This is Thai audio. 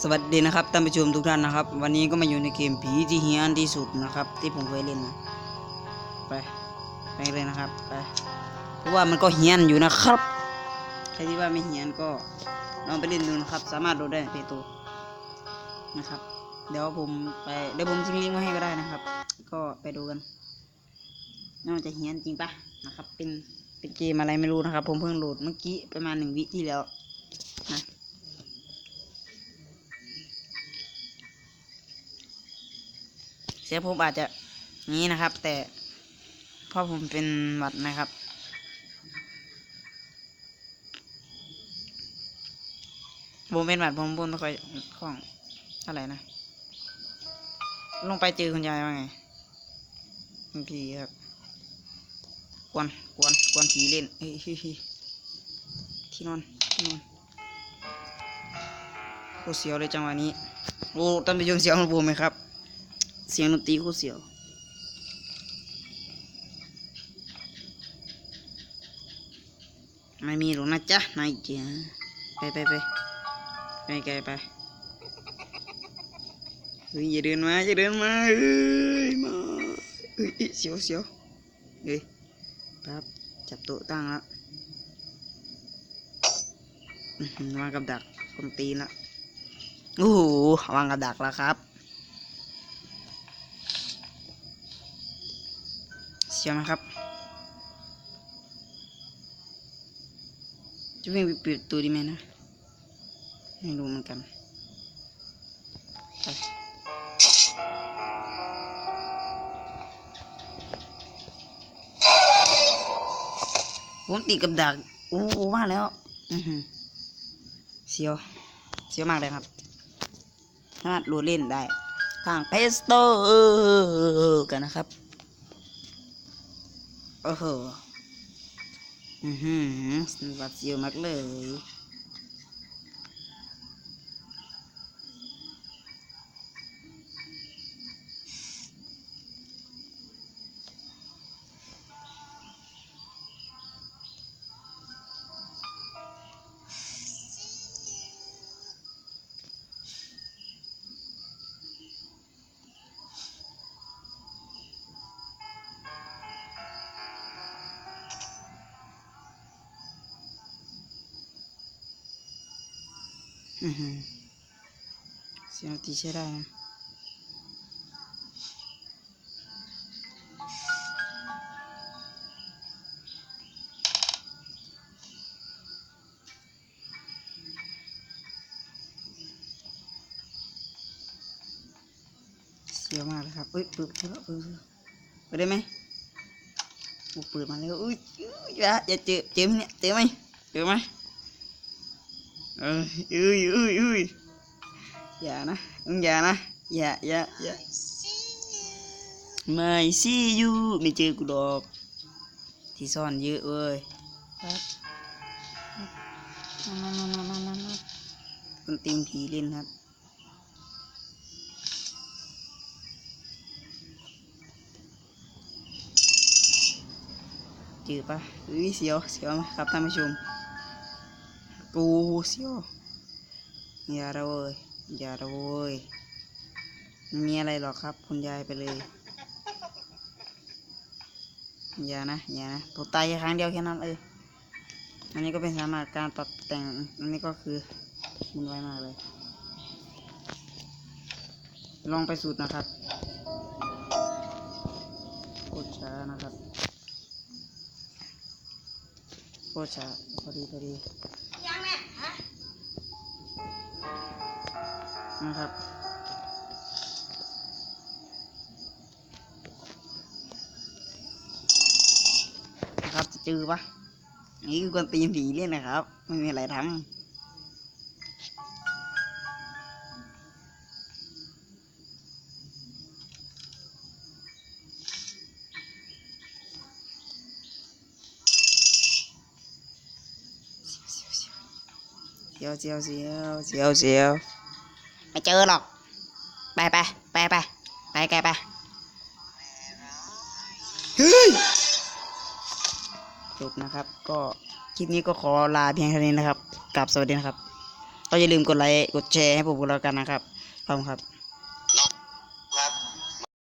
สวัสดีนะครับท่านผู้ชมทุกท่านนะครับวันนี้ก็มาอยู่ในเกมผีที่เฮี้ยนที่สุดนะครับที่ผมเคยเล่นนะไปเลยนะครับไปเพราะว่ามันก็เฮี้ยนอยู่นะครับใครที่ว่าไม่เฮี้ยนก็ลองไปเล่นดูนะครับสามารถโหลดได้ในตัวนะครับเดี๋ยวผมทิ้งลิงก์ไว้ให้ก็ได้นะครับก็ไปดูกันน่าจะเฮี้ยนจริงปะนะครับเป็นเกมอะไรไม่รู้นะครับผมเพิ่งโหลดเมื่อกี้ประมาณ1 วิที่แล้วนะเสียงผมอาจจะนี้นะครับแต่เพราะผมเป็นหวัดนะครับผมเป็นหวัดผมพูดไม่ค่อยคล่องเท่าไหร่นะลงไปเจอคุณยายว่าไงผีครับกวนผีเล่นเฮ้ยที่นอนโคตรเสียวเลยจังหวะนี้โอ้ท่านผู้ชมเสียงของผมไหมครับเสียงดนตรีโคตรเสียวไม่มีหรอกนะจ๊ะนายเจ้าไปไกลไปเฮ้ยอย่าเดินมาเฮ้ยมาเฮ้ยเสียวเฮ้ยครับจับโต๊ะตั้งแล้ววางกับดักคนตีนละโอ้โหวางกับดักแล้วครับเสียวไหมครับจะวิ่งไปปิดตัวดีไหมนะไม่รู้เหมือนกันผมตีกับดักโอ้มาแล้วเสียวมากเลยครับสามารถโหลดเล่นได้ทางเพลย์สโตร์กันนะครับโอ้โหวัดเสียวมากเลยเสียงตีใช้ได้นะเสียวมากเลยครับเปิดได้ไหมเปิดมาแล้วอย่าเจอไหมเนี่ยเจอไหมอย่านะอย่าไม่ซี่ยูไม่เจอกูดอกที่ซ่อนเยอะเว้ยครับคนตีนผีเล่นครับเจอปะเสียวไหมครับท่านผู้ชมกูเสียวอย่าละเว้ยไม่มีอะไรหรอกครับคุณยายไปเลยอย่านะตัวตายแค่ครั้งเดียวแค่นั้นอันนี้ก็เป็นสามารถการปรับแต่งอันนี้ก็คือมันไวมากเลยลองไปสูตรนะครับโคตรช้านะครับโคตรช้าพอดียังแม่นะครับจะเจอปะนี่คือคนตีนผีเล่นนะครับไม่มีอะไรทำเสียวไม่เจอหรอกไปไกลไปเฮ้ยจบนะครับก็คลิปนี้ก็ขอลาเพียงเท่านี้นะครับกลับสวัสดีนะครับ ก็อย่าลืมกดไลค์กดแชร์ให้ผมกันแล้วกันนะครับขอบคุณครับ